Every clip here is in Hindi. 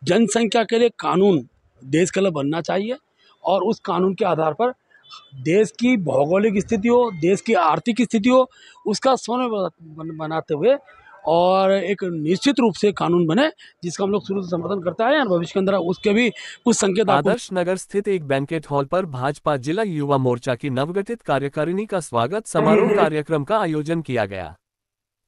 जनसंख्या के लिए कानून देश के लिए बनना चाहिए और उस कानून के आधार पर देश की भौगोलिक स्थिति हो, देश की आर्थिक स्थिति हो, उसका समन्वय बनाते हुए और एक निश्चित रूप से कानून बने जिसका हम लोग शुरू से समर्थन करते आए हैं। भविष्य के अंदर उसके भी कुछ संकेत आदर्श नगर स्थित एक बैंकेट हॉल पर भाजपा जिला युवा मोर्चा की नवगठित कार्यकारिणी का स्वागत समारोह कार्यक्रम का आयोजन किया गया।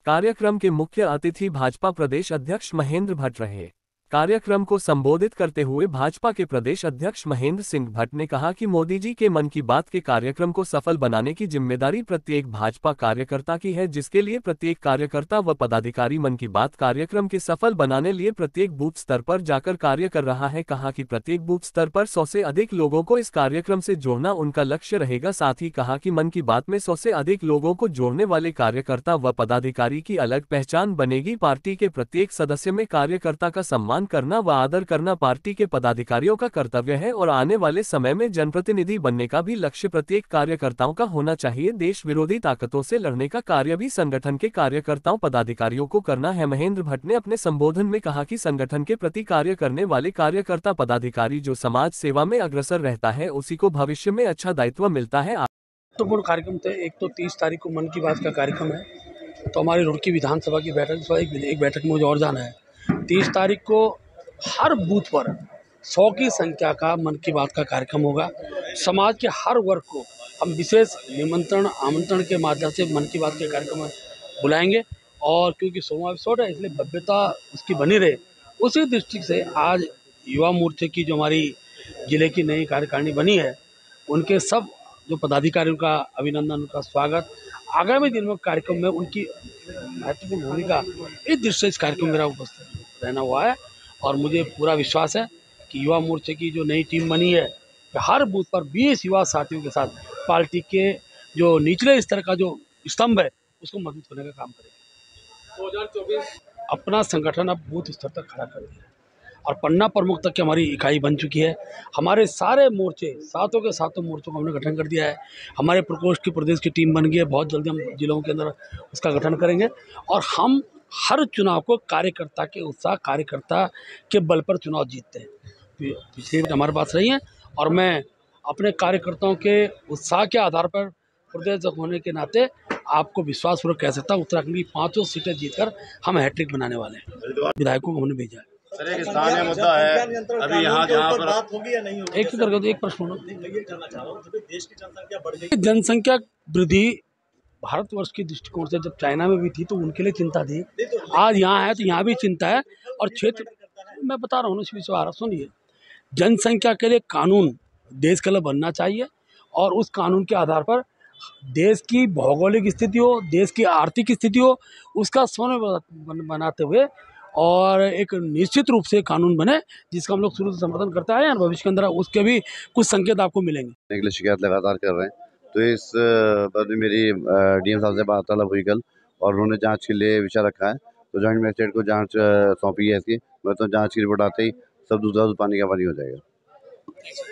कार्यक्रम के मुख्य अतिथि भाजपा प्रदेश अध्यक्ष महेंद्र भट्ट रहे। कार्यक्रम को संबोधित करते हुए भाजपा के प्रदेश अध्यक्ष महेंद्र सिंह भट्ट ने कहा कि मोदी जी के मन की बात के कार्यक्रम को सफल बनाने की जिम्मेदारी प्रत्येक भाजपा कार्यकर्ता की है, जिसके लिए प्रत्येक कार्यकर्ता व पदाधिकारी मन की बात कार्यक्रम के सफल बनाने लिए प्रत्येक बूथ स्तर पर जाकर कार्य कर रहा है। कहा कि प्रत्येक बूथ स्तर पर 100 से अधिक लोगों को इस कार्यक्रम से जोड़ना उनका लक्ष्य रहेगा। साथ ही कहा कि मन की बात में 100 से अधिक लोगों को जोड़ने वाले कार्यकर्ता व पदाधिकारी की अलग पहचान बनेगी। पार्टी के प्रत्येक सदस्य में कार्यकर्ता का सम्मान करना व आदर करना पार्टी के पदाधिकारियों का कर्तव्य है और आने वाले समय में जनप्रतिनिधि बनने का भी लक्ष्य प्रत्येक कार्यकर्ताओं का होना चाहिए। देश विरोधी ताकतों से लड़ने का कार्य भी संगठन के कार्यकर्ताओं पदाधिकारियों को करना है। महेंद्र भट्ट ने अपने संबोधन में कहा कि संगठन के प्रति कार्य करने वाले कार्यकर्ता पदाधिकारी जो समाज सेवा में अग्रसर रहता है उसी को भविष्य में अच्छा दायित्व मिलता है। महत्वपूर्ण कार्यक्रम थे। एक तो 30 तारीख को मन की बात का कार्यक्रम है, तो हमारी रुड़की विधानसभा की बैठक एक बैठक में मुझे और जाना है। 30 तारीख को हर बूथ पर 100 की संख्या का मन की बात का कार्यक्रम होगा। समाज के हर वर्ग को हम विशेष आमंत्रण के माध्यम से मन की बात के कार्यक्रम में बुलाएंगे और क्योंकि 100वां एपिसोड है इसलिए भव्यता उसकी बनी रहे, उसी दृष्टि से आज युवा मोर्चे की जो हमारी जिले की नई कार्यकारिणी बनी है उनके सब जो पदाधिकारियों का अभिनंदन, उनका स्वागत। आगामी दिन में कार्यक्रम में उनकी महत्वपूर्ण भूमिका इस दृष्टि से इस कार्यक्रम में मेरा उपस्थित रहना हुआ है और मुझे पूरा विश्वास है कि युवा मोर्चे की जो नई टीम बनी है हर बूथ पर 20 युवा साथियों के साथ पार्टी के जो निचले स्तर का जो स्तंभ है उसको मजबूत करने का काम करेगी। 2024 अपना संगठन अब बूथ स्तर तक खड़ा कर दिया और पन्ना प्रमुख तक की हमारी इकाई बन चुकी है। हमारे सारे मोर्चे सातों के सातों मोर्चों का हमने गठन कर दिया है। हमारे प्रकोष्ठ की प्रदेश की टीम बन गई है। बहुत जल्दी हम जिलों के अंदर उसका गठन करेंगे और हम हर चुनाव को कार्यकर्ता के उत्साह, कार्यकर्ता के बल पर चुनाव जीतते हैं। पिछली हमारे पास रही हैं और मैं अपने कार्यकर्ताओं के उत्साह के आधार पर प्रदेश होने के नाते आपको विश्वासपूर्वक कह सकता हूँ उत्तराखंड की 5 सीटें जीतकर हम हैट्रिक बनाने वाले हैं। विधायकों को हमने भेजा है। सर एक स्थानीय मुद्दा है अभी यहाँ जहाँ पर बात होगी या नहीं होगी? एक ही करके एक प्रश्न देश की जनसंख्या बढ़ गई। जनसंख्या वृद्धि भारतवर्ष की दृष्टिकोण से जब चाइना में भी थी तो उनके लिए चिंता थी, आज यहाँ है तो यहाँ भी चिंता है। और क्षेत्र मैं बता रहा हूँ विश्वास, सुनिए, जनसंख्या के लिए कानून देश के लिए बनना चाहिए और उस कानून के आधार पर देश की भौगोलिक स्थिति हो, देश की आर्थिक स्थिति हो, उसका समन्वय बनाते हुए और एक निश्चित रूप से कानून बने जिसका हम लोग शुरू से समर्थन करते आए हैं। भविष्य के अंदर उसके भी कुछ संकेत आपको मिलेंगे। शिकायत लगातार कर रहे हैं, तो इस बात में मेरी डीएम साहब से वार्तालाप हुई कल और उन्होंने जांच के लिए विषय रखा है, तो जॉइंट मजिस्ट्रेट को जांच सौंपी है इसकी। मैं तो जांच की रिपोर्ट आते ही सब दूसरा पानी का पानी हो जाएगा।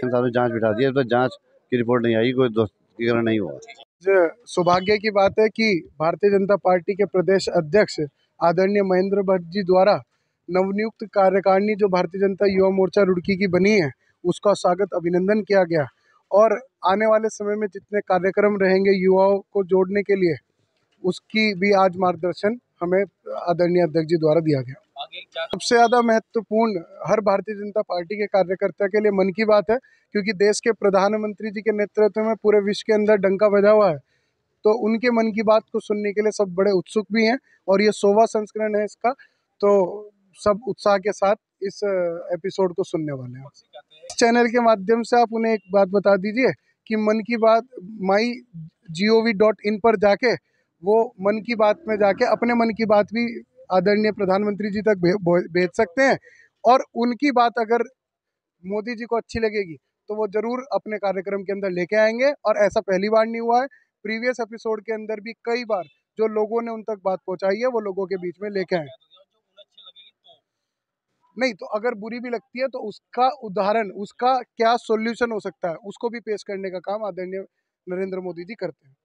साहब ने जांच बिठा दी है, तो जांच की रिपोर्ट नहीं आई, कोई दोस्तीकरण नहीं हुआ। सौभाग्य की बात है कि भारतीय जनता पार्टी के प्रदेश अध्यक्ष आदरणीय महेंद्र भट्ट जी द्वारा नवनियुक्त कार्यकारिणी जो भारतीय जनता युवा मोर्चा रुड़की की बनी है उसका स्वागत अभिनंदन किया गया और आने वाले समय में जितने कार्यक्रम रहेंगे युवाओं को जोड़ने के लिए उसकी भी आज मार्गदर्शन हमें आदरणीय अध्यक्ष जी द्वारा दिया गया। सबसे ज़्यादा महत्वपूर्ण हर भारतीय जनता पार्टी के कार्यकर्ता के लिए मन की बात है, क्योंकि देश के प्रधानमंत्री जी के नेतृत्व में पूरे विश्व के अंदर डंका बजा हुआ है, तो उनके मन की बात को सुनने के लिए सब बड़े उत्सुक भी हैं और ये 100वां संस्करण है इसका, तो सब उत्साह के साथ इस एपिसोड को सुनने वाले हैं। इस चैनल के माध्यम से आप उन्हें एक बात बता दीजिए कि मन की बात mygov.in पर जाके वो मन की बात में जाके अपने मन की बात भी आदरणीय प्रधानमंत्री जी तक भेज सकते हैं और उनकी बात अगर मोदी जी को अच्छी लगेगी तो वो जरूर अपने कार्यक्रम के अंदर लेके आएंगे और ऐसा पहली बार नहीं हुआ है। प्रीवियस एपिसोड के अंदर भी कई बार जो लोगों ने उन तक बात पहुंचाई है वो लोगों के बीच में लेके आए। नहीं तो अगर बुरी भी लगती है तो उसका उदाहरण, उसका क्या सॉल्यूशन हो सकता है उसको भी पेश करने का काम आदरणीय नरेंद्र मोदी जी करते हैं।